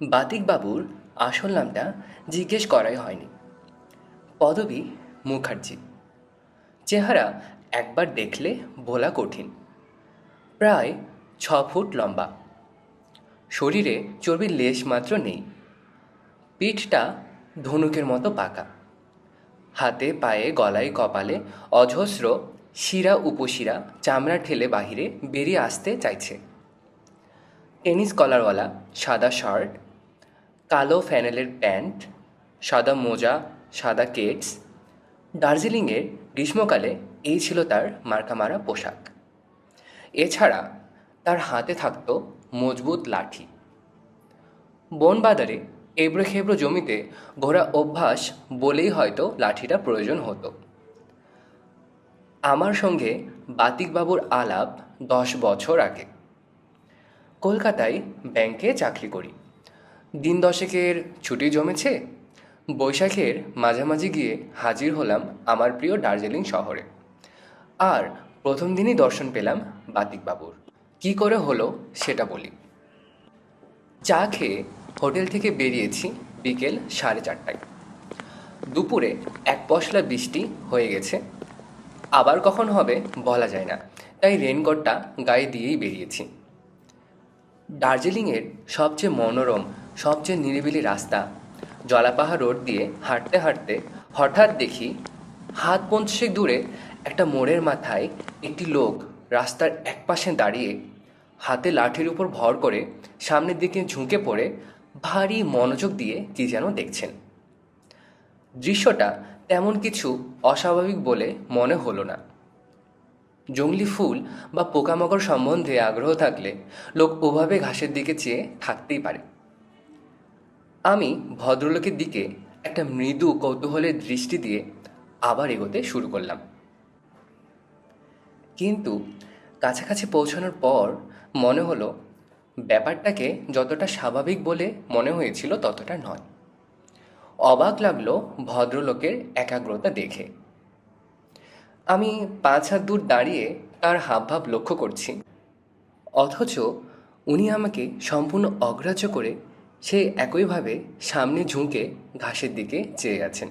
বাতিকবাবুর আসল নামটা জিজ্ঞেস করাই হয়নি। পদবী মুখার্জি। চেহারা একবার দেখলে বলা কঠিন। প্রায় 6 ফুট লম্বা। শরীরে চর্বির লেশ মাত্র নেই। পিঠটা ধনুকের মতো পাকা। হাতে পায়ে গলায় কপালে অজস্র শিরা উপশিরা চামড়া ঠেলে বাহিরে বেরিয়ে আসতে চাইছে। টেনিস কলারওয়ালা সাদা শার্ট, কালো ফ্যানেলের প্যান্ট, সাদা মোজা, সাদা কেটস। দার্জিলিংয়ের গ্রীষ্মকালে এই ছিল তার মার্কামারা পোশাক। এছাড়া তার হাতে থাকত মজবুত লাঠি। বনবাদারে এবড়ো খেবড়ো জমিতে ঘোরা অভ্যাস বলেই হয়তো লাঠিটা প্রয়োজন হতো। আমার সঙ্গে বাতিকবাবুর আলাপ 10 বছর আগে। কলকাতায় ব্যাংকে চাকরি করি। দিন দশেকের ছুটি জমেছে। বৈশাখের মাঝামাঝি গিয়ে হাজির হলাম আমার প্রিয় দার্জিলিং শহরে। আর প্রথম দিনই দর্শন পেলাম বাতিকবাবুর। কি করে হলো সেটা বলি। চা খেয়ে হোটেল থেকে বেরিয়েছি বিকেল 4:30টায়। দুপুরে এক পশলা বৃষ্টি হয়ে গেছে। আবার কখন হবে বলা যায় না, তাই রেনকোটটা গায়ে দিয়েই বেরিয়েছি। দার্জিলিংয়ের সবচেয়ে মনোরম, সবচেয়ে নিরিবিলি রাস্তা জলাপাহাড় রোড দিয়ে হাঁটতে হাঁটতে হঠাৎ দেখি হাত পঞ্চাশেক দূরে একটা মোড়ের মাথায় একটি লোক রাস্তার একপাশে দাঁড়িয়ে হাতে লাঠির উপর ভর করে সামনের দিকে ঝুঁকে পড়ে ভারী মনোযোগ দিয়ে কী যেন দেখছেন। দৃশ্যটা তেমন কিছু অস্বাভাবিক বলে মনে হলো না। জংলি ফুল বা পোকামাকড় সম্বন্ধে আগ্রহ থাকলে লোক ওভাবে ঘাসের দিকে চেয়ে থাকতেই পারে। আমি ভদ্রলোকের দিকে একটা মৃদু কৌতূহলের দৃষ্টি দিয়ে আবার এগোতে শুরু করলাম। কিন্তু কাছাকাছি পৌঁছানোর পর মনে হলো ব্যাপারটাকে যতটা স্বাভাবিক বলে মনে হয়েছিল ততটা নয়। অবাক লাগলো ভদ্রলোকের একাগ্রতা দেখে। আমি 5 হাত দূর দাঁড়িয়ে তার হাবভাব লক্ষ্য করছি, অথচ উনি আমাকে সম্পূর্ণ অগ্রাহ্য করে সেই একইভাবে সামনে ঝুঁকে ঘাসের দিকে চেয়ে আছেন।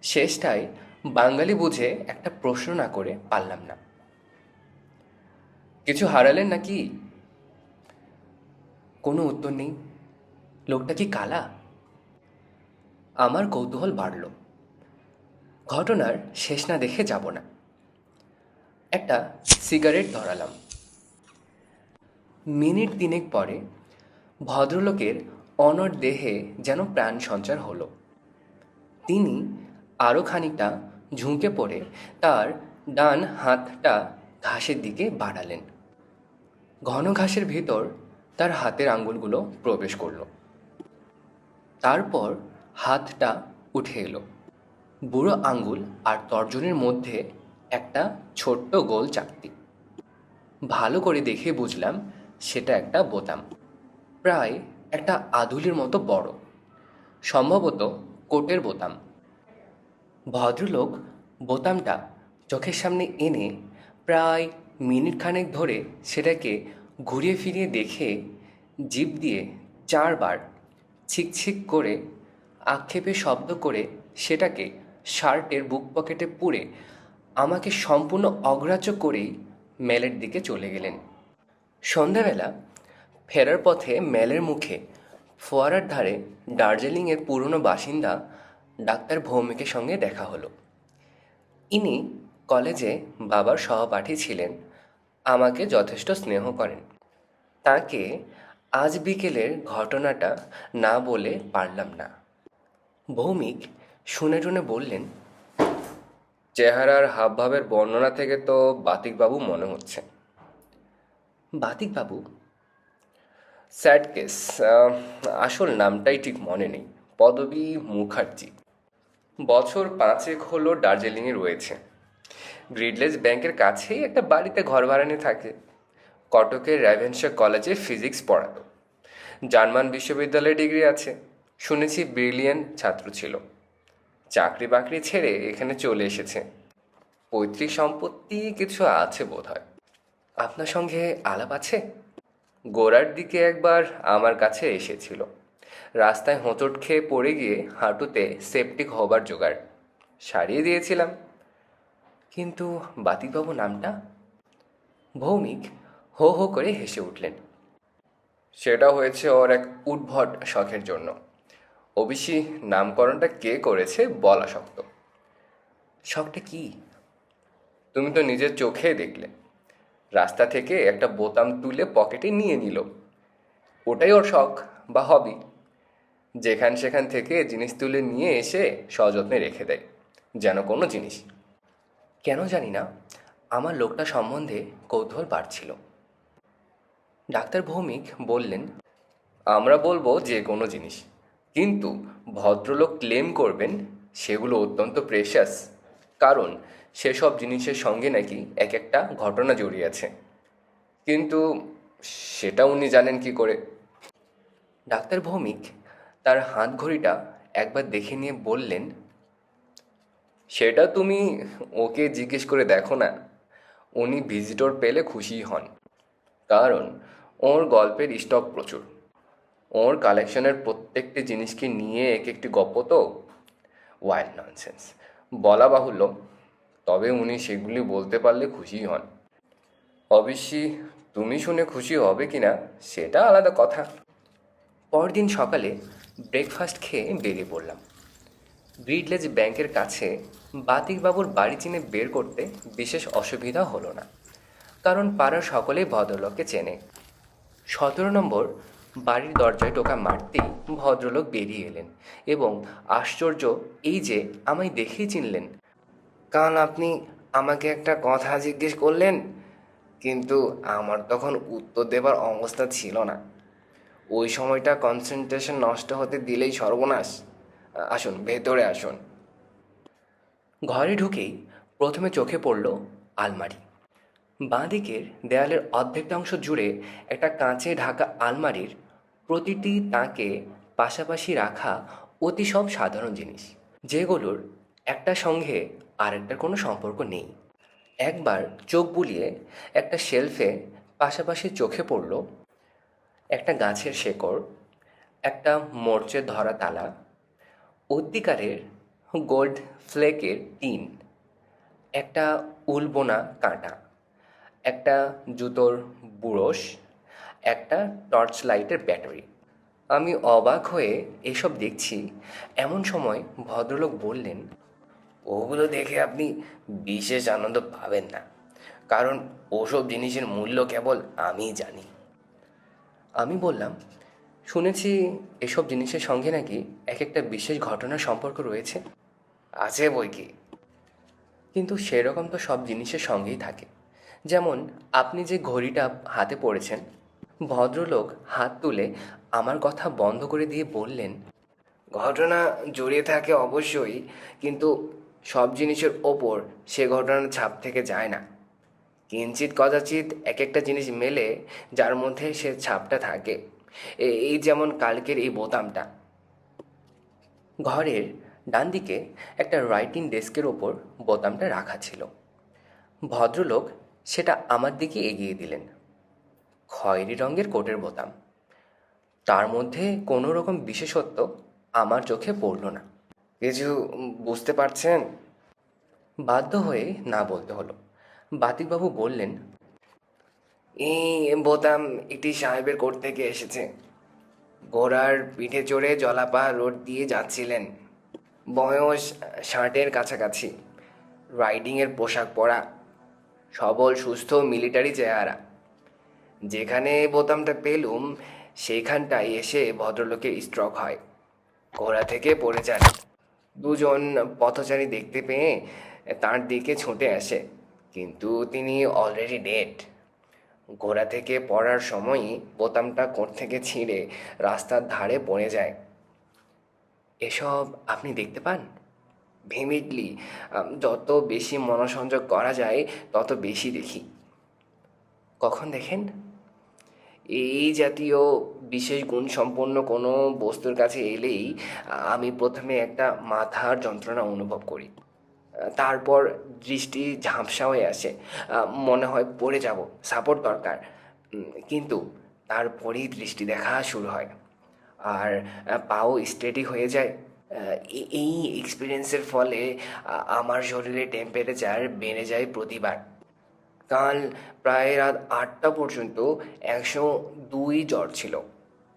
শেষটায় বাঙালি বুঝে একটা প্রশ্ন না করে পারলাম না, কিছু হারালেন নাকি? কোনো উত্তর নেই। লোকটা কি কালা? আমার কৌতূহল বাড়ল। ঘটনার শেষ না দেখে যাব না। একটা সিগারেট ধরালাম। মিনিট 3 পরে ভদ্রলোকের অনড় দেহে যেন প্রাণ সঞ্চার হলো। তিনি আরও খানিকটা ঝুঁকে পড়ে তার ডান হাতটা ঘাসের দিকে বাড়ালেন। ঘন ঘাসের ভিতর তার হাতের আঙ্গুলগুলো প্রবেশ করলো। তারপর হাতটা উঠে এলো। বুড়ো আঙ্গুল আর তর্জনের মধ্যে একটা ছোট্ট গোল চাকতি। ভালো করে দেখে বুঝলাম সেটা একটা বোতাম, প্রায় একটা আদুলির মতো বড়, সম্ভবত কোটের বোতাম। ভদ্রলোক বোতামটা চোখের সামনে এনে প্রায় মিনিট খানেক ধরে সেটাকে ঘুরিয়ে ফিরিয়ে দেখে জিভ দিয়ে 4 বার ছিকছিক করে আক্ষেপে শব্দ করে সেটাকে শার্টের বুক পকেটে পুরে আমাকে সম্পূর্ণ অগ্রাহ্য করেই মেলের দিকে চলে গেলেন। সন্ধ্যাবেলা ফেরার পথে মেলের মুখে ফোয়ারার ধারে দার্জিলিংয়ের পুরনো বাসিন্দা ডাক্তার ভৌমিকের সঙ্গে দেখা হলো। ইনি কলেজে বাবার সহপাঠী ছিলেন, আমাকে যথেষ্ট স্নেহ করেন। তাকে আজ বিকেলের ঘটনাটা না বলে পারলাম না। ভৌমিক শুনে টুনে বললেন, চেহারার হাবভাবের বর্ণনা থেকে তো বাতিকবাবু মনে হচ্ছে। বাতিকবাবু? Sad case. আসল নামটাই ঠিক মনে নেই। পদবী মুখার্জি। বছর 5 হলো দার্জিলিংয়ে রয়েছে। গ্রিডলেস ব্যাংকের কাছেই একটা বাড়িতে ঘর ভাড়া নিয়ে থাকে। কটকের র্যাভেনশা কলেজে ফিজিক্স পড়াতো। জার্মান বিশ্ববিদ্যালয়ে ডিগ্রি আছে। শুনেছি ব্রিলিয়ান্ট ছাত্র ছিল। চাকরি বাকরি ছেড়ে এখানে চলে এসেছে। পৈতৃক সম্পত্তি কিছু আছে বোধহয়। আপনার সঙ্গে আলাপ আছে? গোড়ার দিকে একবার আমার কাছে এসেছিল। রাস্তায় হোঁচট খেয়ে পড়ে গিয়ে হাঁটুতে সেপটিক হবার জোগাড় সারিয়ে দিয়েছিলাম। কিন্তু বাতিকবাবু নামটা? ভৌমিক হো হো করে হেসে উঠলেন। সেটা হয়েছে ওর এক উদ্ভট শখের জন্য। অবশ্যই নামকরণটা কে করেছে বলা শক্ত। শখটা কি? তুমি তো নিজের চোখে দেখলে। রাস্তা থেকে একটা বোতাম তুলে পকেটে নিয়ে নিল। ওটাই ওর শখ বা হবি। যেখান সেখান থেকে জিনিস তুলে নিয়ে এসে সযত্নে রেখে দেয়, যেন কোনো জিনিস। কেন জানি না, আমার লোকটা সম্বন্ধে কৌতূহল বাড়ছিল। ডাক্তার ভৌমিক বললেন, আমরা বলবো যে কোনো জিনিস, কিন্তু ভদ্রলোক ক্লেম করবেন সেগুলো অত্যন্ত প্রেশাস, কারণ সেসব জিনিসের সঙ্গে নাকি এক একটা ঘটনা জড়িয়ে আছে। কিন্তু সেটা উনি জানেন কি করে? ডাক্তার ভৌমিক তার হাত ঘড়িটা একবার দেখে নিয়ে বললেন, সেটা তুমি ওকে জিজ্ঞেস করে দেখো না। উনি ভিজিটর পেলে খুশিই হন, কারণ ওর গল্পের স্টক প্রচুর। ওর কালেকশনের প্রত্যেকটি জিনিসকে নিয়ে এক একটি গল্প তো ওয়াইল্ড ননসেন্স বলা বাহুল্য, তবে উনি সেগুলি বলতে পারলে খুশিই হন। অবশ্যই তুমি শুনে খুশি হবে কি না সেটা আলাদা কথা। পরদিন সকালে ব্রেকফাস্ট খেয়ে বেরিয়ে পড়লাম। ব্রিডলেজ ব্যাংকের কাছে বাতিকবাবুর বাড়ি চিনে বের করতে বিশেষ অসুবিধা হলো না, কারণ পাড়ার সকলেই ভদ্রলোককে চেনে। 17 নম্বর বাড়ির দরজায় টোকা মারতেই ভদ্রলোক বেরিয়ে এলেন এবং আশ্চর্য এই যে আমায় দেখেই চিনলেন। কাল আপনি আমাকে একটা কথা জিজ্ঞেস করলেন, কিন্তু আমার তখন উত্তর দেবার অবস্থা ছিল না। ওই সময়টা কনসেন্ট্রেশন নষ্ট হতে দিলেই সর্বনাশ। আসুন, ভেতরে আসুন। ঘরে ঢুকেই প্রথমে চোখে পড়ল আলমারি। বাঁ দিকের দেয়ালের অর্ধেকটাংশ জুড়ে একটা কাঁচে ঢাকা আলমারির প্রতিটি তাকে পাশাপাশি রাখা অতি সব সাধারণ জিনিস, যেগুলোর একটার সঙ্গে আরেকটার কোনো সম্পর্ক নেই। একবার চোখ বুলিয়ে একটা শেলফে পাশাপাশি চোখে পড়ল একটা গাছের শেকড়, একটা মরচে ধরা তালা, অধিকারের গোল্ড ফ্লেকের টিন, একটা উল বোনা কাঁটা, একটা জুতোর বুরশ, একটা টর্চ লাইটের ব্যাটারি। আমি অবাক হয়ে এসব দেখছি, এমন সময় ভদ্রলোক বললেন, ওগুলো দেখে আপনি বিশেষ আনন্দ পাবেন না, কারণ ওসব জিনিসের মূল্য কেবল আমিই জানি। আমি বললাম, শুনেছি এসব জিনিসের সঙ্গে নাকি এক একটা বিশেষ ঘটনার সম্পর্ক রয়েছে। আছে বই কি, কিন্তু সেরকম তো সব জিনিসের সঙ্গেই থাকে। যেমন আপনি যে ঘড়িটা হাতে পড়েছেন। ভদ্রলোক হাত তুলে আমার কথা বন্ধ করে দিয়ে বললেন, ঘটনা জড়িয়ে থাকে অবশ্যই, কিন্তু সব জিনিসের ওপর সে ঘটনার ছাপ থেকে যায় না। কিঞ্চিৎ কদাচিৎ এক একটা জিনিস মেলে যার মধ্যে সে ছাপটা থাকে। এই যেমন কালকের এই বোতামটা। ঘরের ডান দিকে একটা রাইটিং ডেস্কের ওপর বোতামটা রাখা ছিল। ভদ্রলোক সেটা আমার দিকে এগিয়ে দিলেন। খয়েরি রঙের কোটের বোতাম। তার মধ্যে কোনো রকম বিশেষত্ব আমার চোখে পড়ল না। কিছু বুঝতে পারছেন? বাধ্য হয়ে না বলতে হলো। বাতিকবাবু বললেন, এই বোতাম একটি সাহেবের কোট থেকে এসেছে। ঘোড়ার পিঠে চড়ে জলাপা রোড দিয়ে যাচ্ছিলেন। বয়স 60-এর কাছাকাছি। রাইডিংয়ের পোশাক পরা, সবল সুস্থ মিলিটারি চেহারা। যেখানে বোতামটা পেলুম সেইখানটায় এসে ভদ্রলোকের স্ট্রোক হয়। ঘোড়া থেকে পড়ে যান। দুজন পথচারী দেখতে পেয়ে তার দিকে ছুটে আসে, কিন্তু তিনি অলরেডি ডেড। ঘোড়া থেকে পড়ার সময়ই বোতামটা কোট থেকে ছিঁড়ে রাস্তার ধারে পড়ে যায়। এসব আপনি দেখতে পান? ভিমিডলি। যত বেশি মনোসংযোগ করা যায় তত বেশি দেখি। কখন দেখেন? এই জাতীয় বিশেষ গুণসম্পন্ন কোনো বস্তুর কাছে এলেই আমি প্রথমে একটা মাথার যন্ত্রণা অনুভব করি। তারপর দৃষ্টি ঝাপসা হয়ে আসে। মনে হয় পড়ে যাব, সাপোর্ট দরকার। কিন্তু তারপরেই দৃষ্টি দেখা শুরু হয়। আর পাও স্টেডি হয়ে যায়। এই এক্সপিরিয়েন্সের ফলে আমার শরীরে টেম্পারেচার বেড়ে যায় প্রতিবার। কাল প্রায় রাত 8টা পর্যন্ত 102 জ্বর ছিল।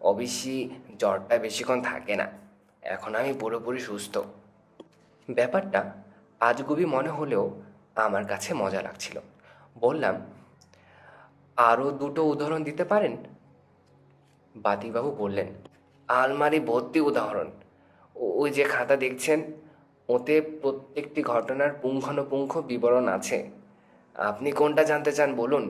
অবশ্যই জ্বরটা বেশিক্ষণ থাকে না। এখন আমি পুরোপুরি সুস্থ। ব্যাপারটা আজগুবি মনে হলেও আমার কাছে মজা লাগছিল। বললাম, আরও দুটো উদাহরণ দিতে পারেন? বাতিকবাবু বললেন, আলমারি ভর্তি উদাহরণ। ওই যে খাতা দেখছেন, ওতে প্রত্যেকটি ঘটনার পুঙ্খানুপুঙ্খ বিবরণ আছে। আপনি কোনটা জানতে চান বলুন।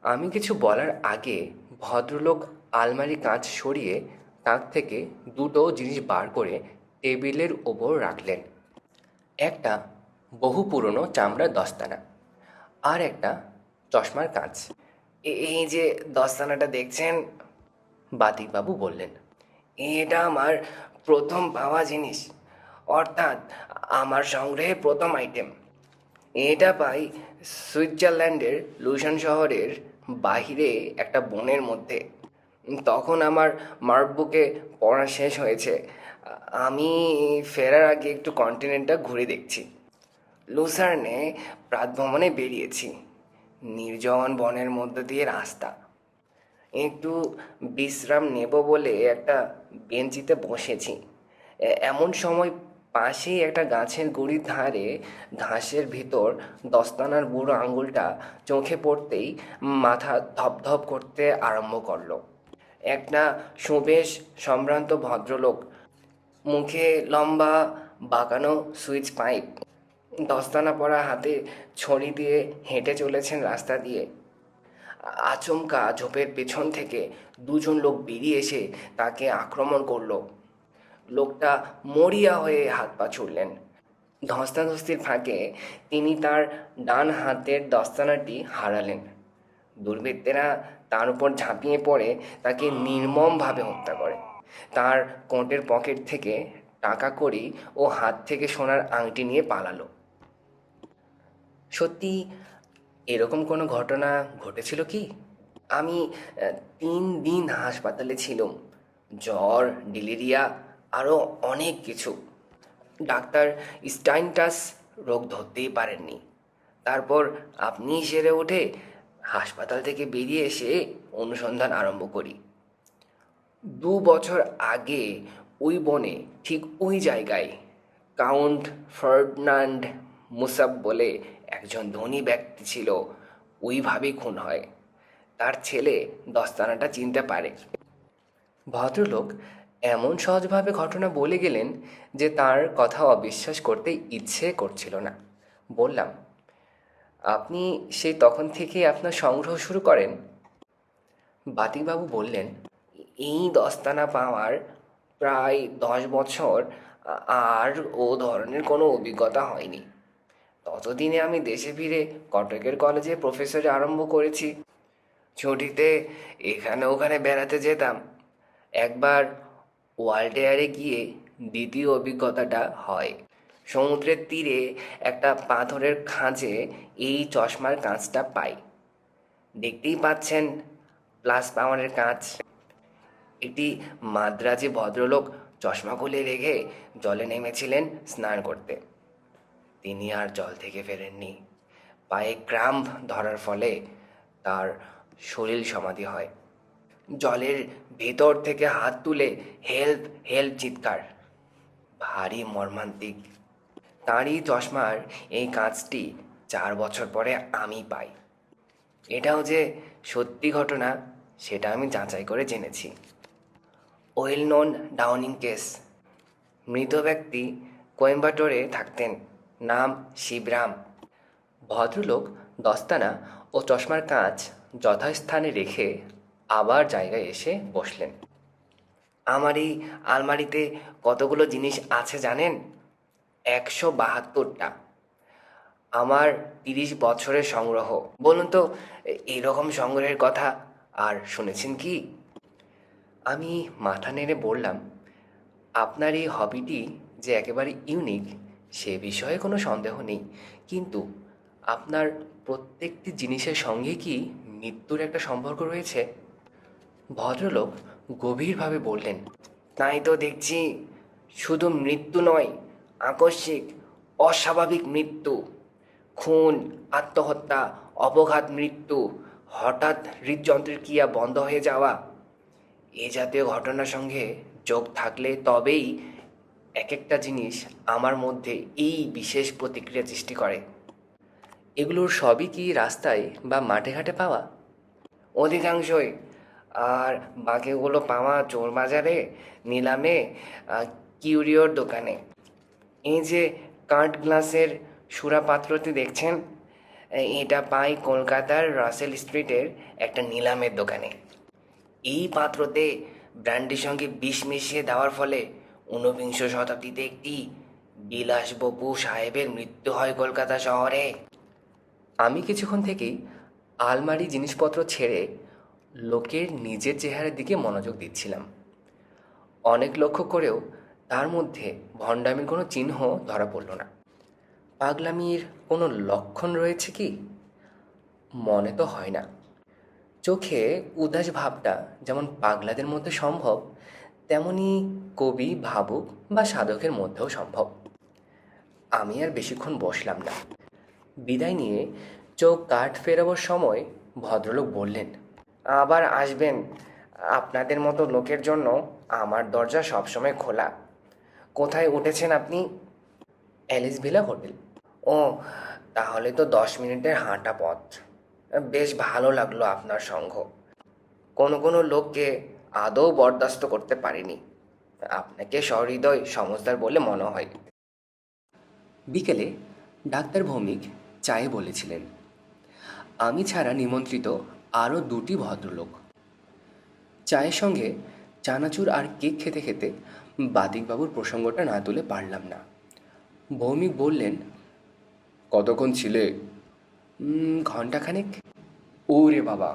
আমি কিছু বলার আগে ভদ্রলোক আলমারি কাঁচ সরিয়ে তাক থেকে দুটো জিনিস বার করে টেবিলের ওপর রাখলেন। একটা বহু পুরনো চামড়ার দস্তানা, আর একটা চশমার কাঁচ। এই যে দস্তানাটা দেখছেন, বাতিকবাবু বললেন, এটা আমার প্রথম পাওয়া জিনিস, অর্থাৎ আমার সংগ্রহে প্রথম আইটেম। এটা পাই সুইজারল্যান্ডের লুশন শহরের বাহিরে একটা বনের মধ্যে। তখন আমার মার্কবুকে পড়া শেষ হয়েছে। আমি ফেরার আগে একটু কন্টিনেন্টটা ঘুরে দেখছি। লুসার্নে প্রাতভ্রমণে বেরিয়েছি। নির্জন বনের মধ্য দিয়ে রাস্তা। একটু বিশ্রাম নেব বলে একটা বেঞ্চিতে বসেছি। এমন সময় পাশেই একটা গাছের গুড়ির ধারে ঘাসের ভিতর দস্তানার বুড়ো আঙুলটা চোখে পড়তেই মাথা ধপধপ করতে আরম্ভ করলো। একটা সুবেশ সম্ভ্রান্ত ভদ্রলোক, মুখে লম্বা বাঁকানো সুইচ পাইপ, দস্তানা পরা হাতে ছড়ি দিয়ে হেঁটে চলেছেন রাস্তা দিয়ে। আচমকা ঝোপের পেছন থেকে দুজন লোক বেরিয়ে এসে তাকে আক্রমণ করলো। লোকটা মরিয়া হয়ে হাত পা ছুড়লেন। ধস্তাধস্তির ফাঁকে তিনি তার ডান হাতের দস্তানাটি হারালেন। দুর্বৃত্তেরা তার উপর ঝাঁপিয়ে পড়ে তাকে নির্মমভাবে হত্যা করে। তার কোটের পকেট থেকে টাকা কড়ি ও হাত থেকে সোনার আংটি নিয়ে পালালো। সত্যি এরকম কোনো ঘটনা ঘটেছিল কি? আমি 3 দিন হাসপাতালে ছিলাম। জ্বর, ডিলেরিয়া, আরও অনেক কিছু। ডাক্তার স্টাইনটাস রোগ ধরতেই পারেননি। তারপর আপনি সেরে উঠে হাসপাতাল থেকে বেরিয়ে এসে অনুসন্ধান আরম্ভ করি। 2 বছর আগে ওই বনে, ঠিক ওই জায়গায়, কাউন্ট ফার্ডিনান্ড মুসাব বলে একজন ধনী ব্যক্তি ছিল। ওইভাবেই খুন হয়। তার ছেলে দস্তানাটা চিনতে পারে। ভদ্রলোক এমন সহজভাবে ঘটনা বলে গেলেন যে তার কথা অবিশ্বাস করতে ইচ্ছে করছিল না। বললাম, আপনি সেই তখন থেকেই আপনার সংগ্রহ শুরু করেন? বাতিকবাবু বললেন, এই দস্তানা পাওয়ার প্রায় 10 বছর আর ও ধরনের কোনো অভিজ্ঞতা হয়নি। ততদিনে আমি দেশে ফিরে কটকের কলেজে প্রফেসরে আরম্ভ করেছি। ছুটিতে এখানে ওখানে বেড়াতে যেতাম। একবার ওয়ালডেয়ারে গিয়ে দ্বিতীয় অভিজ্ঞতাটা হয়। সমুদ্রের তীরে একটা পাথরের খাঁজে এই চশমার কাঁচটা পাই। দেখতেই পাচ্ছেন, প্লাস পাওয়ারের কাঁচ। একটি মাদ্রাজি ভদ্রলোক চশমা খুলে রেখে জলে নেমেছিলেন স্নান করতে। তিনি আর জল থেকে ফেরেননি। পায়ে ক্রাম্প ধরার ফলে তার শরীর সমাধি হয়। জলের ভেতর থেকে হাত তুলে হেল্প হেল্প চিৎকার। ভারী মর্মান্তিক। তাঁরই চশমার এই কাঁচটি 4 বছর পরে আমি পাই। এটাও যে সত্যি ঘটনা সেটা আমি যাচাই করে জেনেছি। Well known Downing case. মৃত ব্যক্তি কোয়েম্বাটোরে থাকতেন। নাম শিবরাম। ভদ্রলোক দস্তানা ও চশমার কাঁচ যথাস্থানে রেখে আবার জায়গায় এসে বসলেন। আমার এই আলমারিতে কতগুলো জিনিস আছে জানেন? 172টা। আমার 30 বছরের সংগ্রহ। বলুন তো, এরকম সংগ্রহের কথা আর শুনেছেন কি? আমি মাথা নেড়ে বললাম, আপনার এই হবিটি যে একেবারে ইউনিক সে বিষয়ে কোনো সন্দেহ নেই, কিন্তু আপনার প্রত্যেকটি জিনিসের সঙ্গে কি মৃত্যুর একটা সম্পর্ক রয়েছে? ভদ্রলোক গভীরভাবে বললেন, তাই তো দেখছি, শুধু মৃত্যু নয়, আকস্মিক অস্বাভাবিক মৃত্যু, খুন, আত্মহত্যা, অপঘাত মৃত্যু, হঠাৎ হৃদযন্ত্রের ক্রিয়া বন্ধ হয়ে যাওয়া, এ জাতীয় ঘটনার সঙ্গে যোগ থাকলে তবেই এক একটা জিনিস আমার মধ্যে এই বিশেষ প্রতিক্রিয়া সৃষ্টি করে। এগুলোর সবই কি রাস্তায় বা মাঠে ঘাটে পাওয়া? অধিকাংশই। আর বাকিগুলো পাওয়া চোর বাজারে, নিলামে, কিউরিওর দোকানে। এই যে কার্ড গ্লাসের সুরা পাত্রটি দেখছেন, এটা পাই কলকাতার রাসেল স্ট্রিটের একটা নিলামের দোকানে। এই পাত্রতে ব্র্যান্ডির সঙ্গে বিষ মিশিয়ে দেওয়ার ফলে ঊনবিংশ শতাব্দীতে একটি বিলাসবপু সাহেবের মৃত্যু হয় কলকাতা শহরে। আমি কিছুক্ষণ থেকেই আলমারি জিনিসপত্র ছেড়ে লোকের নিজের চেহারার দিকে মনোযোগ দিচ্ছিলাম। অনেক লক্ষ্য করেও তার মধ্যে ভণ্ডামির কোনো চিহ্ন ধরা পড়ল না। পাগলামির কোনো লক্ষণ রয়েছে কি? মনে তো হয় না। চোখে উদাস ভাবটা যেমন পাগলাদের মধ্যে সম্ভব, তেমনি কবি, ভাবুক বা সাধকের মধ্যেও সম্ভব। আমি আর বেশিক্ষণ বসলাম না। বিদায় নিয়ে চোখ কাঠ ফেরাবার সময় ভদ্রলোক বললেন, আবার আসবেন, আপনাদের মতো লোকের জন্য আমার দরজা সবসময় খোলা। কোথায় উঠেছেন আপনি? Alice villa hotel. ও, তাহলে তো 10 মিনিটের হাঁটা পথ। বেশ ভালো লাগলো আপনার সঙ্গ। কোনো কোনো লোককে আদৌ বরদাস্ত করতে পারিনি। আপনাকে সহৃদয় সমজদার বলে মনে হয়। বিকেলে ডাক্তার ভৌমিক চায়ে বলেছিলেন। আমি ছাড়া নিমন্ত্রিত আরও 2টি ভদ্রলোক। চায়ের সঙ্গে চানাচুর আর কেক খেতে খেতে বাতিকবাবুর প্রসঙ্গটা না তুলে পারলাম না। ভৌমিক বললেন, কতক্ষণ ছিলে? ঘণ্টাখানেক। ওরে বাবা!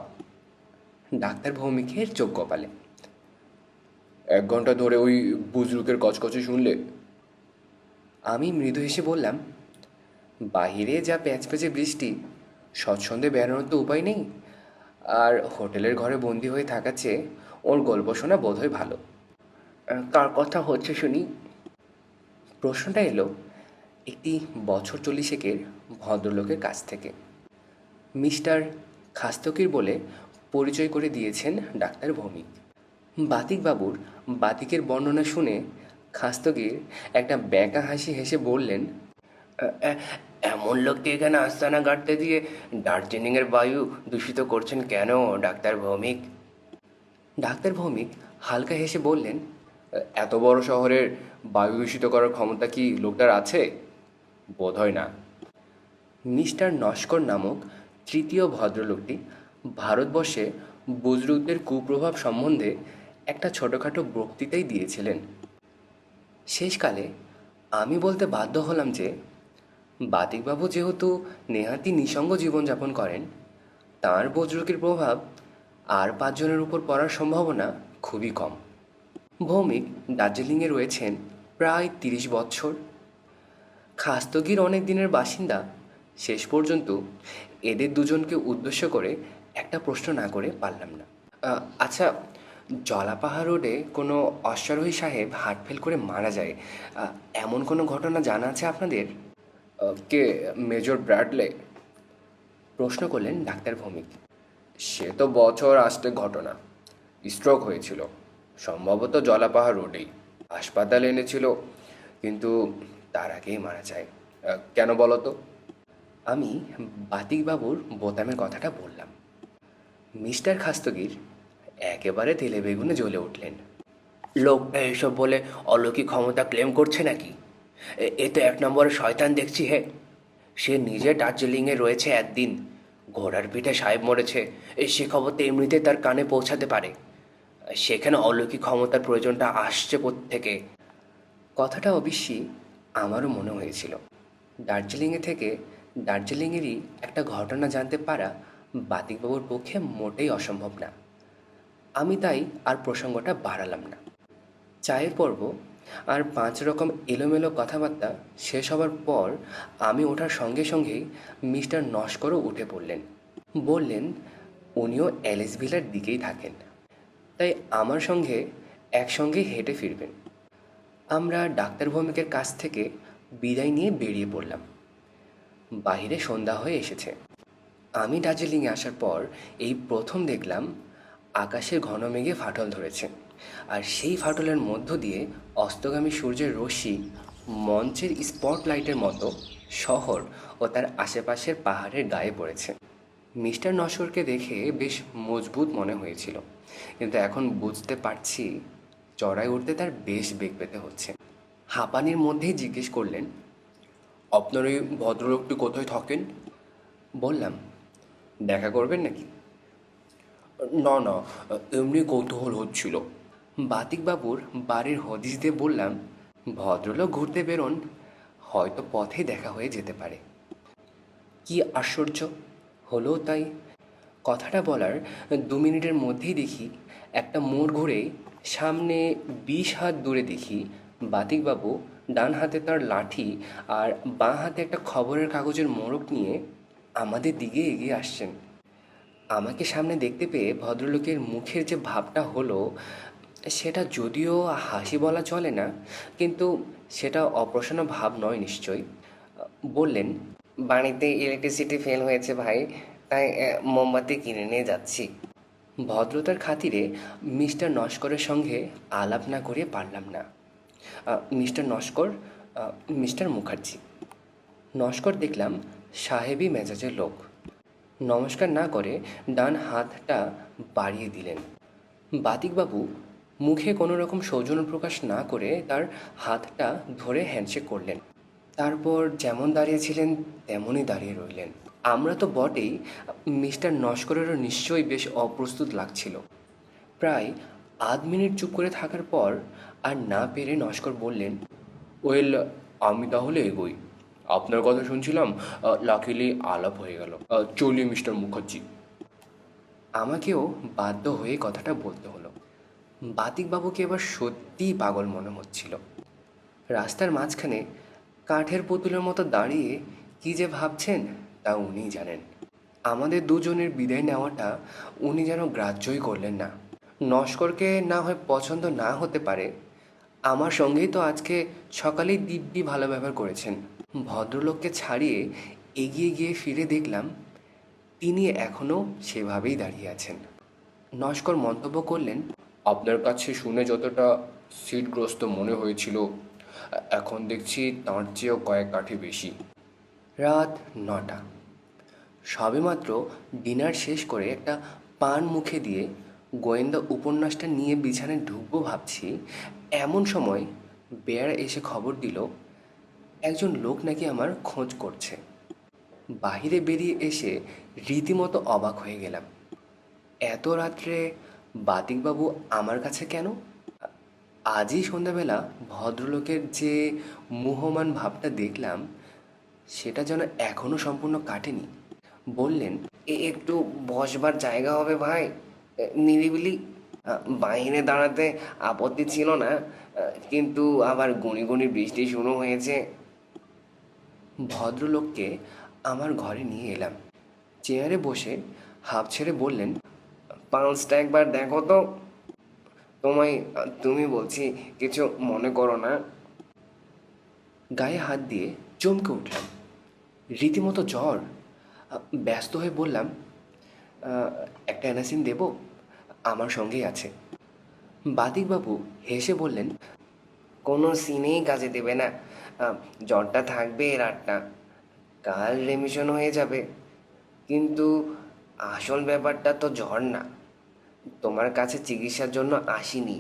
ডাক্তার ভৌমিকের চোখ কপালে। 1 ঘন্টা ধরে ওই বুজরুকের কচকচে শুনলে? আমি মৃদু হেসে বললাম, বাহিরে যা প্যাচপ্যাচে বৃষ্টি, সৎসন্ধে বেরোনোর তো উপায় নেই। আর হোটেলের ঘরে বন্দি হয়ে থাকার চেয়ে ওর গল্প শোনা বোধহয় ভালো। কার কথা হচ্ছে শুনি? প্রশ্নটা এলো একটি বছর 40-এর ভদ্রলোকের কাছ থেকে। মিস্টার খাস্তকির বলে পরিচয় করে দিয়েছেন ডাক্তার ভৌমিক। বাতিকবাবুর বাতিকের বর্ণনা শুনে খাস্তগির একটা ব্যাঁকা হাসি হেসে বললেন, এমন লোককে এখানে আস্তানা গাড়তে দিয়ে দার্জিলিংয়ের বায়ু দূষিত করছেন কেন, ডাক্তার ভৌমিক? ডাক্তার ভৌমিক হালকা হেসে বললেন, এত বড় শহরের বায়ু দূষিত করার ক্ষমতা কি লোকটার আছে? বোধ হয় না। মিস্টার নস্কর নামক তৃতীয় ভদ্রলোকটি ভারতবর্ষে বুজরুকদের কুপ্রভাব সম্বন্ধে একটা ছোটোখাটো বক্তৃতাই দিয়েছিলেন। শেষকালে আমি বলতে বাধ্য হলাম যে বাতিকবাবু যেহেতু নেহাতি নিঃসঙ্গ জীবনযাপন করেন, তাঁর বুজরুকের প্রভাব আর 5 জনের উপর পড়ার সম্ভাবনা খুবই কম। ভৌমিক দার্জিলিংয়ে রয়েছেন প্রায় 30 বৎসর। খাস্তগির অনেক দিনের বাসিন্দা। শেষ পর্যন্ত এদের দুজনকে উদ্দেশ্য করে একটা প্রশ্ন না করে পারলাম না। আচ্ছা, জলাপাহাড় রোডে কোনো অশ্বারোহী সাহেব হার্টফেল করে মারা যায়, এমন কোনো ঘটনা জানা আছে আপনাদের? কে, মেজর ব্র্যাডলে? প্রশ্ন করলেন ডাক্তার ভৌমিক। সে তো বছর আসতে ঘটনা। স্ট্রোক হয়েছিল, সম্ভবত জলাপাহাড় রোডেই। হাসপাতালে এনেছিল, কিন্তু তার আগেই মারা যায়। কেন বলো তো? আমি বাতিকবাবুর বোতামের কথাটা বললাম। মিস্টার খাস্তগির একেবারে তেলে বেগুনে জ্বলে উঠলেন। লোকটা এসব বলে অলৌকিক ক্ষমতা ক্লেম করছে নাকি? এ তো 1 নম্বরের শয়তান দেখছি হে। সে নিজে দার্জিলিংয়ে রয়েছে একদিন, ঘোড়ার পিঠে সাহেব মরেছে, সে খবর তো এমনিতে তার কানে পৌঁছাতে পারে। সেখানে অলৌকিক ক্ষমতার প্রয়োজনটা আসছে থেকে। কথাটা অবশ্যই আমারও মনে হয়েছিল। দার্জিলিংয়ে থেকে দার্জিলিংয়েরই একটা ঘটনা জানতে পারা বাতিকবাবুর পক্ষে মোটেই অসম্ভব না। আমি তাই আর প্রসঙ্গটা বাড়ালাম না। চায়ের পর্ব আর 5 রকম এলোমেলো কথাবার্তা শেষ হবার পর আমি ওঠার সঙ্গে সঙ্গেই মিস্টার নস্করও উঠে পড়লেন। বললেন উনিও অ্যালিস ভিলার দিকেই থাকেন, তাই আমার সঙ্গে একসঙ্গে হেঁটে ফিরবেন। আমরা ডাক্তার ভৌমিকের কাছ থেকে বিদায় নিয়ে বেরিয়ে পড়লাম। বাইরে সন্ধ্যা হয়ে এসেছে। আমি দার্জিলিংয়ে আসার পর এই প্রথম দেখলাম আকাশের ঘন মেঘে ফাটল ধরেছে, আর সেই ফাটলের মধ্য দিয়ে অস্তগামী সূর্যের রশ্মি মঞ্চের স্পটলাইটের মতো শহর ও তার আশেপাশের পাহাড়ের গায়ে পড়েছে। মিস্টার নস্করকে দেখে বেশ মজবুত মনে হয়েছিল, কিন্তু এখন বুঝতে পারছি চড়াই উঠতে তার বেশ বেগ পেতে হচ্ছে। হাঁপানির মধ্যেই জিজ্ঞেস করলেন, আপনার এই ভদ্রলোকটি কোথায় থাকেন? বললাম, দেখা করবেন নাকি? না না, এমনি কৌতূহল হচ্ছিল। বাতিকবাবুর বাড়ির হদিশ দিয়ে বললাম, ভদ্রলোক ঘুরতে বেরোন, হয়তো পথে দেখা হয়ে যেতে পারে। কি আশ্চর্য হলো তাই। কথাটা বলার 2 মিনিটের মধ্যেই দেখি একটা মোড় ঘুরে সামনে 20 হাত দূরে দেখি বাতিকবাবু ডান হাতে তার লাঠি আর বাঁ হাতে একটা খবরের কাগজের মোড়ক নিয়ে আমাদের দিকে এগিয়ে আসছেন। আমাকে সামনে দেখতে পেয়ে ভদ্রলোকের মুখের যে ভাবটা হলো, সেটা যদিও হাসি বলা চলে না, কিন্তু সেটা অপ্রসন্ন ভাব নয় নিশ্চয়ই। বললেন, বাড়িতে ইলেকট্রিসিটি ফেল হয়েছে ভাই, তাই মোমবাতি কিনে নিয়ে যাচ্ছি। ভদ্রতার খাতিরে মিস্টার নস্করের সঙ্গে আলাপ না করে পারলাম না। Mister Naskar, mister Mukherjee. নস্কর দেখলাম সাহেবী মেজাজের লোক। নমস্কার না করে ডান হাতটা বাড়িয়ে দিলেন। বাতিকবাবু মুখে কোনো রকম সৌজন্য প্রকাশ না করে তার হাতটা ধরে হ্যান্ডশেক করলেন। তারপর যেমন দাঁড়িয়েছিলেন তেমনই দাঁড়িয়ে রইলেন। আমরা তো বটেই, মিস্টার নস্করেরও নিশ্চয়ই বেশ অপ্রস্তুত লাগছিল। প্রায় আধ মিনিট চুপ করে থাকার পর আর না পেরে নস্কর বললেন, ওয়েল, আমি তাহলে এগোই। আপনার কথা শুনছিলাম, লাকিলি আলাপ হয়ে গেল। চলি মিস্টার মুখার্জি। আমাকেও বাধ্য হয়ে কথাটা বলতে হলো। বাতিকবাবুকে এবার সত্যিই পাগল মনে হচ্ছিল। রাস্তার মাঝখানে কাঠের পুতুলের মতো দাঁড়িয়ে কী যে ভাবছেন তা উনিই জানেন। আমাদের দুজনের বিদায় নেওয়াটা উনি যেন গ্রাহ্যই করলেন না। নস্করকে না হয় পছন্দ না হতে পারে, আমার সঙ্গেই তো আজকে সকালেই দিব্যি ভালো ব্যবহার করেছেন। ভদ্রলোককে ছাড়িয়ে এগিয়ে গিয়ে ফিরে দেখলাম তিনি এখনও সেভাবেই দাঁড়িয়ে আছেন। নস্কর মন্তব্য করলেন, আপনার কাছে শুনে যতটা সিটগ্রস্ত মনে হয়েছিল, এখন দেখছি তাঁর চেয়েও কয়েক কাঠি বেশি। রাত 9টা। সবেমাত্র ডিনার শেষ করে একটা পান মুখে দিয়ে গোয়েন্দা উপন্যাসটা নিয়ে বিছানায় ঢুকবো ভাবছি, এমন সময় বেয়ার এসে খবর দিল একজন লোক নাকি আমার খোঁজ করছে। বাহিরে বেরিয়ে এসে রীতিমতো অবাক হয়ে গেলাম। এত রাত্রে বাতিকবাবু আমার কাছে কেন? আজই সন্ধ্যাবেলা ভদ্রলোকের যে মুহ্যমান ভাবটা দেখলাম, সেটা যেন এখনও সম্পূর্ণ কাটেনি। বললেন, একটু বসবার জায়গা হবে ভাই, নিরিবিলি। বাইরে দাঁড়াতে আপত্তি ছিল না, কিন্তু আবার গুঁড়ি গুঁড়ি বৃষ্টি শুরু হয়েছে। ভদ্রলোককে আমার ঘরে নিয়ে এলাম। চেয়ারে বসে হাঁপ ছেড়ে বললেন, পালসটা একবার দেখো তো। তুমি বলছি, কিছু মনে করো না। গায়ে হাত দিয়ে চমকে উঠলাম। রীতিমতো জ্বর। ব্যস্ত হয়ে বললাম, একটা অ্যানাসিন দেব? আমার সঙ্গেই আছে। বাতিকবাবু হেসে বললেন, কোনো সিনেই কাজে দেবে না। জ্বরটা থাকবে এ রাতটা, কাল রেমিশন হয়ে যাবে। কিন্তু আসল ব্যাপারটা তো জ্বর না। তোমার কাছে চিকিৎসার জন্য আসিনি।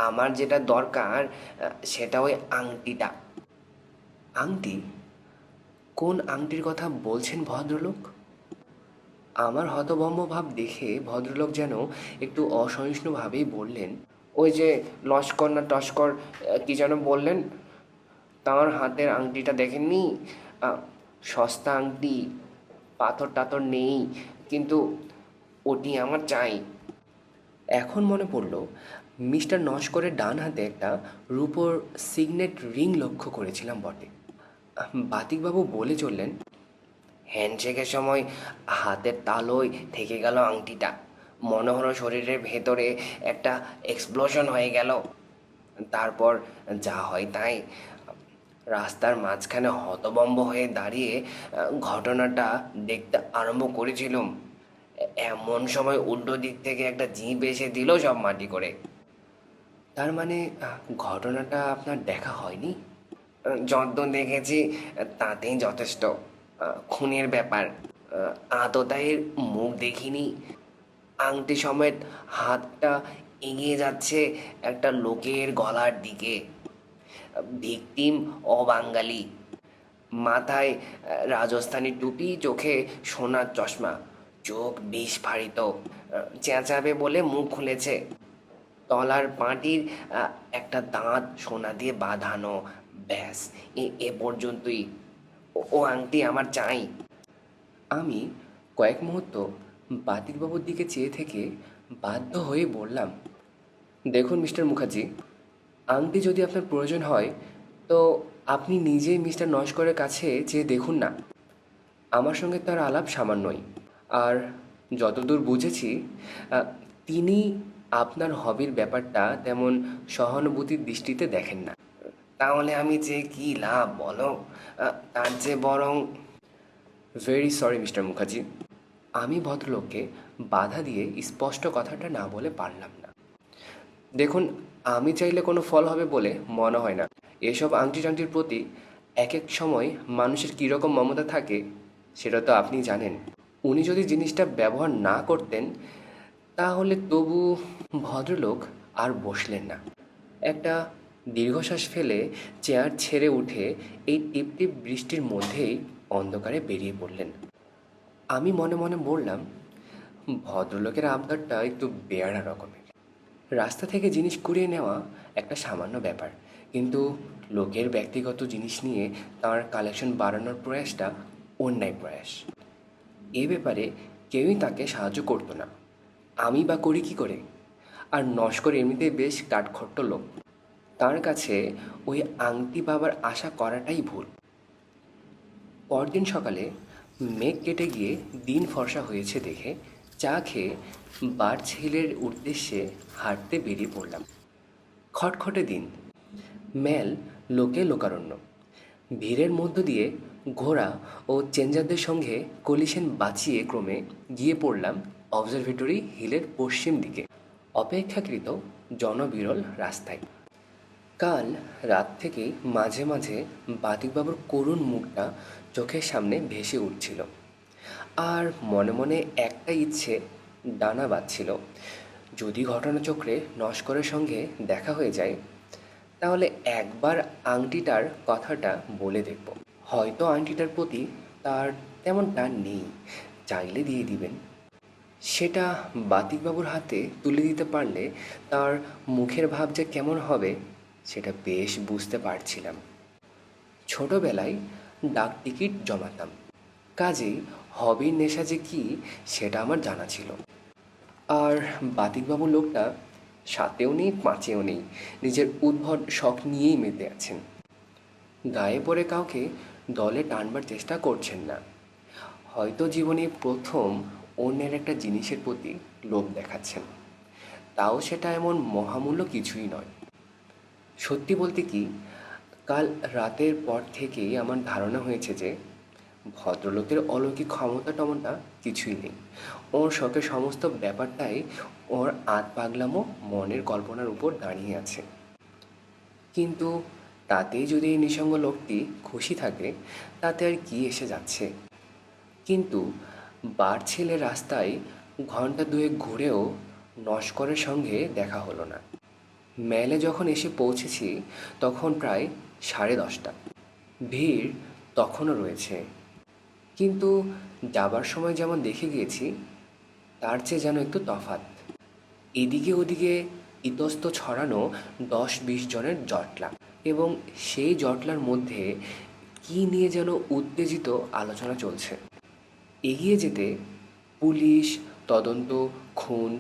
আমার যেটা দরকার সেটা ওই আংটিটা। আংটি? কোন আংটির কথা বলছেন ভদ্রলোক? আমার হতভম্ব ভাব দেখে ভদ্রলোক যেন একটু অসহিষ্ণুভাবেই বললেন, ওই যে লস্কর না টস্কর কি যেন বললেন, তার হাতের আংটিটা দেখেননি? সস্তা আংটি, পাথর টাথর নেই, কিন্তু ওটি আমার চাই। এখন মনে পড়ল মিস্টার নস্করের ডান হাতে একটা রূপোর সিগনেট রিং লক্ষ্য করেছিলাম বটে। বাতিকবাবু বলে চললেন, হ্যান্ডশেকের সময় হাতের তালুয় থেকে গেল আংটিটা। মনে হলো শরীরের ভেতরে একটা এক্সপ্লোশন হয়ে গেল। তারপর যা হয় তাই, রাস্তার মাঝখানে হতভম্ব হয়ে দাঁড়িয়ে ঘটনাটা দেখতে আরম্ভ করেছিলাম। এমন সময় উল্টো দিক থেকে একটা জিপ এসে দিল সব মাটি করে। তার মানে ঘটনাটা আপনার দেখা হয়নি? যদ্দূর দেখেছি তাতেই যথেষ্ট। খুনের ব্যাপার, আততায়ীর মুখ দেখিনি। আংটি সমেত হাতটা এগিয়ে যাচ্ছে একটা লোকের গলার দিকে। ভিকটিম অবাঙালি, মাথায় রাজস্থানী টুপি, চোখে সোনার চশমা, চোখ বিস্ফারিত, চেঁচাবে বলে মুখ খুলেছে। তলার পাটির একটা দাঁত সোনা দিয়ে বাঁধানো। ব্যাস, এ পর্যন্তই। ও আংটি আমার চাই। আমি কয়েক মুহূর্ত বাতিকবাবুর দিকে চেয়ে থেকে বাধ্য হয়ে বললাম, দেখুন মিস্টার মুখার্জি, আংটি যদি আপনার প্রয়োজন হয় তো আপনি নিজেই মিস্টার নস্করের কাছে চেয়ে দেখুন না। আমার সঙ্গে তার আলাপ সামান্যই। আর যতদূর বুঝেছি তিনি আপনার হবির ব্যাপারটা তেমন সহানুভূতির দৃষ্টিতে দেখেন না। তাহলে আমি যে কি লাভ বলো? তার যে বরং। ভেরি সরি মিস্টার মুখার্জি, আমি ভদ্রলোককে বাধা দিয়ে স্পষ্ট কথাটা না বলে পারলাম না। দেখুন, আমি চাইলে কোনো ফল হবে বলে মনে হয় না। এসব আংটি টাংটির প্রতি এক এক সময় মানুষের কীরকম মমতা থাকে সেটা তো আপনি জানেন। উনি যদি জিনিসটা ব্যবহার না করতেন তাহলে তবু। ভদ্রলোক আর বসলেন না। একটা দীর্ঘশ্বাস ফেলে চেয়ার ছেড়ে উঠে এই টিপ টিপ বৃষ্টির মধ্যেই অন্ধকারে বেরিয়ে পড়লেন। আমি মনে মনে বললাম, ভদ্রলোকের আবদারটা একটু বেয়াড়া রকমের। রাস্তা থেকে জিনিস কুড়িয়ে নেওয়া একটা সামান্য ব্যাপার, কিন্তু লোকের ব্যক্তিগত জিনিস নিয়ে তার কালেকশন বাড়ানোর প্রয়াসটা অন্যায় প্রয়াস। এ ব্যাপারে কেউই তাকে সাহায্য করতো না। আমি বা করি কী করে? আর নস্কর এমনিতেই বেশ কাঠখট্ট লোক, তার কাছে ওই আংটি পাবার আশা করাটাই ভুল। পরদিন সকালে মেঘ কেটে গিয়ে দিন ফর্সা হয়েছে দেখে চা খেয়ে বার ছেলের উদ্দেশ্যে হাঁটতে বেরিয়ে পড়লাম। খটখটে দিন, মেল, লোকে লোকারণ্য, ভিড়ের মধ্য দিয়ে ঘোড়া ও চেঞ্জারদের সঙ্গে কলিশন বাঁচিয়ে ক্রমে গিয়ে পড়লাম অবজারভেটরি হিলের পশ্চিম দিকে অপেক্ষাকৃত জনবিরল রাস্তায়। কাল রাত থেকেই মাঝে মাঝে বাতিকবাবুর করুণ মুখটা চোখের সামনে ভেসে উঠছিল। আর মনে মনে একটা ইচ্ছে ডানা বাঁধছিল, যদি ঘটনাচক্রে নস্করের সঙ্গে দেখা হয়ে যায় তাহলে একবার আংটিটার কথাটা বলে দেখব। হয়তো আংটিটার প্রতি তার তেমন টান নেই, চাইলে দিয়ে দিবেন। সেটা বাতিকবাবুর হাতে তুলে দিতে পারলে তার মুখের ভাব যে কেমন হবে সেটা বেশ বুঝতে পারছিলাম। ছোটবেলায় ডাক টিকিট জমাতাম, কাজেই হবির নেশা যে কী সেটা আমার জানা ছিল। আর বাতিকবাবু লোকটা সাতেও নেই পাঁচেও নেই, নিজের উদ্ভট শখ নিয়েই মেতে আছেন। গায়ে পড়ে কাউকে দলে টানবার চেষ্টা করছেন না। হয়তো জীবনে প্রথম অন্যের একটা জিনিসের প্রতি লোভ দেখাচ্ছেন, তাও সেটা এমন মহামূল্য কিছুই নয়। সত্যি বলতে কি, কাল রাতের পর থেকেই আমার ধারণা হয়েছে যে ভদ্রলোকের অলৌকিক ক্ষমতা টমতা কিছুই নেই। ওর শখের সমস্ত ব্যাপারটাই ওর আধ পাগলামো মনের কল্পনার উপর দাঁড়িয়ে আছে। কিন্তু তাতেই যদি এই নিঃসঙ্গ লোকটি খুশি থাকে তাতে আর কি এসে যাচ্ছে। কিন্তু বার ছেলে রাস্তায় ঘন্টা দুয়েক ঘুরেও নস্করের সঙ্গে দেখা হলো না। মেলে যখন এসে পৌঁছেছি তখন প্রায় 10:30। ভিড় তখনও রয়েছে, কিন্তু যাবার সময় যেমন দেখে গিয়েছি তার চেয়ে যেন একটু তফাৎ। এদিকে ওদিকে ইতস্ত ছড়ানো 10-20 জনের জটলা, এবং সেই জটলার মধ্যে কী নিয়ে যেন উত্তেজিত আলোচনা চলছে। এগিয়ে যেতে পুলিশ, তদন্ত, খুন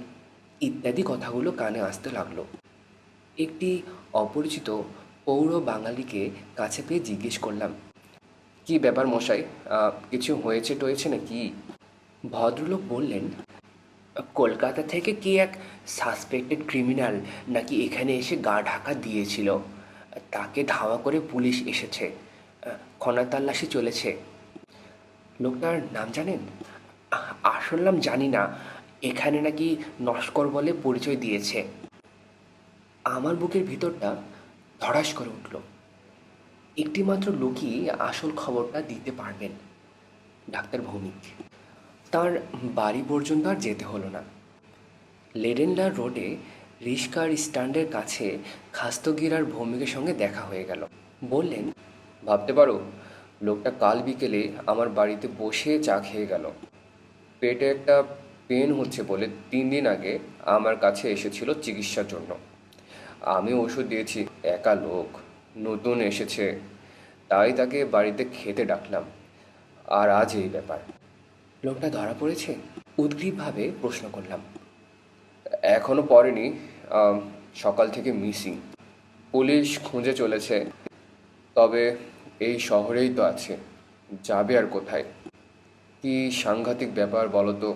ইত্যাদি কথাগুলো কানে আসতে লাগলো। একটি অপরিচিত পৌর বাঙালিকে কাছে পেয়ে জিজ্ঞেস করলাম, কি ব্যাপার মশাই, কিছু হয়েছে টয়েছে নাকি? ভদ্রলোক বললেন, কলকাতা থেকে কি এক সাসপেক্টেড ক্রিমিনাল নাকি এখানে এসে গা ঢাকা দিয়েছিল, তাকে ধাওয়া করে পুলিশ এসেছে, খনা তল্লাশি চলেছে। লোকটার নাম জানেন? আসল নাম জানি না, এখানে নাকি নস্কর বলে পরিচয় দিয়েছে। আমার বুকের ভিতরটা ধড়াস করে উঠল। একটিমাত্র লোকই আসল খবরটা দিতে পারবেন, ডাক্তার ভৌমিক। তার বাড়ি পর্যন্ত আর যেতে হলো না। লেডেনলার রোডে রিস্কার স্ট্যান্ডের কাছে খাস্তগির আর ভৌমিকের সঙ্গে দেখা হয়ে গেল। বললেন, ভাবতে পারো, লোকটা কাল বিকেলে আমার বাড়িতে বসে চা খেয়ে গেল। পেটে একটা পেন হচ্ছে বলে 3 দিন আগে আমার কাছে এসেছিল চিকিৎসার জন্য। আমি ওষুধ দিয়েছি। একা লোক, নতুন এসেছে, তাই তাকে বাড়িতে খেতে ডাকলাম। আর আজ এই ব্যাপার। লোকটা ধরা পড়েছে? উদ্গ্রীবভাবে প্রশ্ন করলাম। এখনো পড়েনি, সকাল থেকে মিসিং। পুলিশ খুঁজে চলেছে, তবে এই শহরেই তো আছে, যাবে আর কোথায়? কি সাংঘাতিক ব্যাপার বলো তো।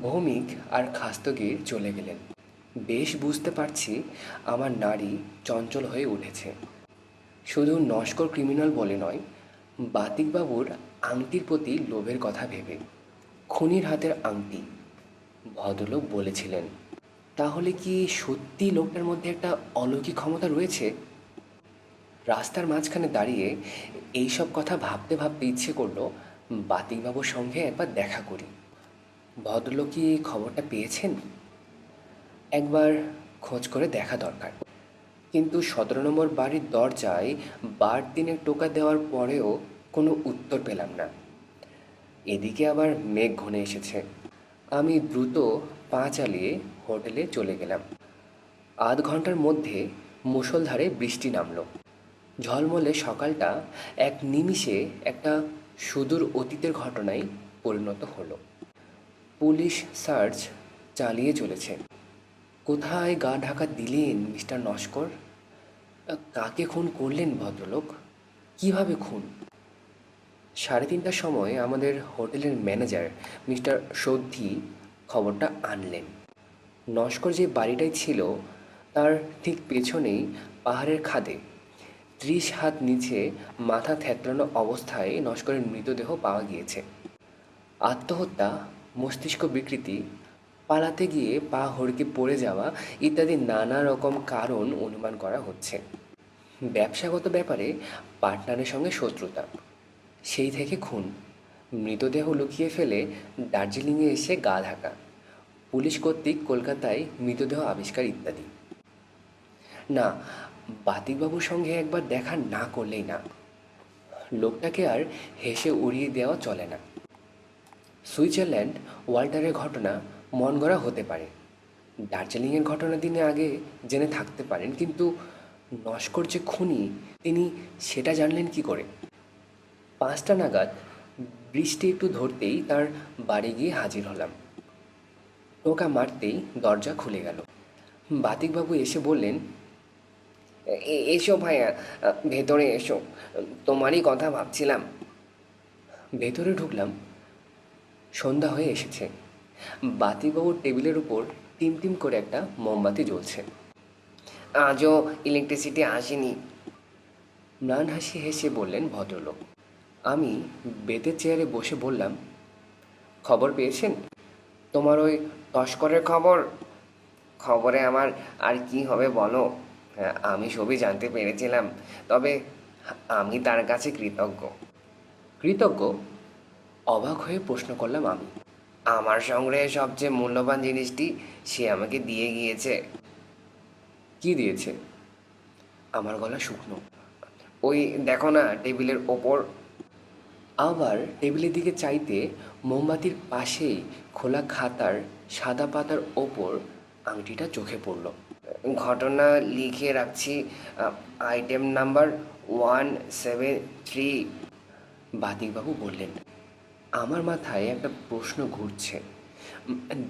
ভৌমিক আর খাস্তগির চলে গেলেন। বেশ বুঝতে পারছি আমার নাড়ি চঞ্চল হয়ে উঠেছে। শুধু নস্কর ক্রিমিনাল বলে নয়, বাতিকবাবুর আংটির প্রতি লোভের কথা ভেবে। খুনির হাতের আংটি, ভদ্রলোক বলেছিলেন। তাহলে কি সত্যি লোকটার মধ্যে একটা অলৌকিক ক্ষমতা রয়েছে? রাস্তার মাঝখানে দাঁড়িয়ে এইসব কথা ভাবতে ভাবতে ইচ্ছে করলো বাতিকবাবুর সঙ্গে একবার দেখা করি। ভদ্রলোক কি খবরটা পেয়েছেন? একবার খোঁজ করে দেখা দরকার। কিন্তু 17 নম্বর বাড়ির দরজায় বার দিনের টোকা দেওয়ার পরেও কোনো উত্তর পেলাম না। এদিকে আবার মেঘ ঘনে এসেছে। আমি দ্রুত পা চালিয়ে হোটেলে চলে গেলাম। আধ ঘন্টার মধ্যে মুষলধারে বৃষ্টি নামল। ঝলমলে সকালটা এক নিমিষে একটা সুদূর অতীতের ঘটনায় পরিণত হলো। পুলিশ সার্চ চালিয়ে চলেছে। কোথায় গা ঢাকা দিলেন মিস্টার নস্কর? কাকে খুন করলেন ভদ্রলোক? কিভাবে খুন? 3:30টার সময় আমাদের হোটেলের ম্যানেজার মিস্টার সৌধি খবরটা আনলেন। নস্কর যে বাড়িটাই ছিল তার ঠিক পেছনেই পাহাড়ের খাদে 30 হাত নিচে মাথা থ্যাতলানো অবস্থায় নস্করের মৃতদেহ পাওয়া গিয়েছে। আত্মহত্যা, মস্তিষ্ক বিকৃতি, পালাতে গিয়ে পা হড়কে পড়ে যাওয়া ইত্যাদি নানা রকম কারণ অনুমান করা হচ্ছে। ব্যবসাগত ব্যাপারে পার্টনারের সঙ্গে শত্রুতা, সেই থেকে খুন। মৃতদেহ লুকিয়ে ফেলে দার্জিলিংয়ে এসে গা ঢাকা, পুলিশ কর্তৃক কলকাতায় মৃতদেহ আবিষ্কার ইত্যাদি। না, বাতিকবাবুর সঙ্গে একবার দেখা না করলেই না। লোকটাকে আর হেসে উড়িয়ে দেওয়া চলে না। সুইজারল্যান্ড ওয়াল্টারের ঘটনা মন গড়া হতে পারে, দার্জিলিংয়ের ঘটনা দিনে আগে জেনে থাকতে পারেন, কিন্তু নস্কর যে খুনি তিনি সেটা জানলেন কি করে? 5টা নাগাদ বৃষ্টি একটু ধরতেই তার বাড়ি গিয়ে হাজির হলাম। টোকা মারতেই দরজা খুলে গেল। বাতিকবাবু এসে বললেন, এসো ভাইয়া, ভেতরে এসো, তোমারই কথা ভাবছিলাম। ভেতরে ঢুকলাম। সন্ধ্যা হয়ে এসেছে। বাতিকবাবুর টেবিলের উপর টিমটিম করে একটা মোমবাতি জ্বলছে। আজও ইলেকট্রিসিটি আসেনি। ম্লান হাসি হেসে বললেন ভদ্রলোক। আমি বেতের চেয়ারে বসে বললাম, খবর পেয়েছেন? তোমার ওই তস্করের খবর? খবরে আমার আর কি হবে বলো? হ্যাঁ, আমি সবই জানতে পেরেছিলাম, তবে আমি তার কাছে কৃতজ্ঞ। কৃতজ্ঞ? অবাক হয়ে প্রশ্ন করলাম আমি। আমার সংগ্রহে সবচেয়ে মূল্যবান জিনিসটি সে আমাকে দিয়ে গিয়েছে। কি দিয়েছে? আমার গলা শুকনো। ওই দেখো না, টেবিলের ওপর। আবার টেবিলের দিকে চাইতে মোমবাতির পাশেই খোলা খাতার সাদা পাতার ওপর আংটিটা চোখে পড়ল। ঘটনা লিখে রাখছি, আইটেম নাম্বার 173। বাতিকবাবু বললেন। আমার মাথায় একটা প্রশ্ন ঘুরছে।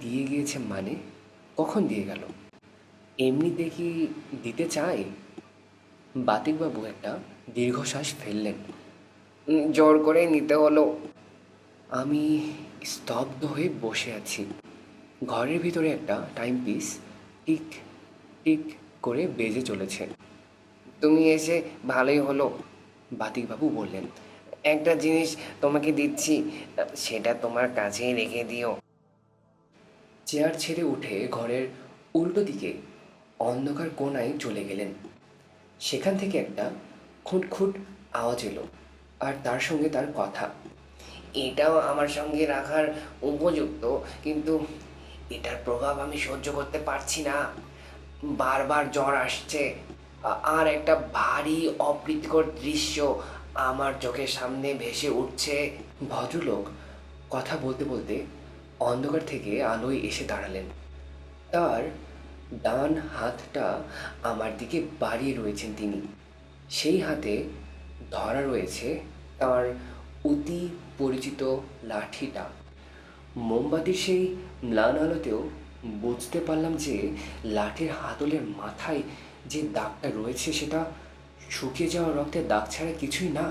দিয়ে গিয়েছে মানে? কখন দিয়ে গেল? এমনি দেখি দিতে চাই? বাতিকবাবু একটা দীর্ঘশ্বাস ফেললেন। জোর করে নিতে হলো। আমি স্তব্ধ হয়ে বসে আছি। ঘরের ভিতরে একটা টাইম পিস টিক টিক করে বেজে চলেছে। তুমি এসে ভালোই হলো। বাতিকবাবু বললেন। একটা জিনিস তোমাকে দিচ্ছি, সেটা তোমার কাছেই রেখে দিও। চেয়ার ছেড়ে উঠে ঘরের উল্টো দিকে অন্ধকার কোণায় চলে গেলেন। সেখান থেকে একটা খুঁটখুট আওয়াজ এলো, আর তার সঙ্গে তার কথা। এটাও আমার সঙ্গে রাখার উপযুক্ত, কিন্তু এটার প্রভাব আমি সহ্য করতে পারছি না। বারবার জ্বর আসছে, আর একটা ভারী অপ্রীতিকর দৃশ্য আমার চোখের সামনে ভেসে উঠছে। ভদ্রলোক কথা বলতে বলতে অন্ধকার থেকে আলোয় এসে দাঁড়ালেন। তার ডান হাতটা আমার দিকে বাড়িয়ে রয়েছেন তিনি। সেই হাতে ধরা রয়েছে তার অতি পরিচিত লাঠিটা। মোমবাতির সেই ম্লান আলোতেও বুঝতে পারলাম যে লাঠির হাতলের মাথায় যে দাগটা রয়েছে সেটা শুকিয়ে যাওয়া রক্তের দাগ ছাড়া কিছুই না।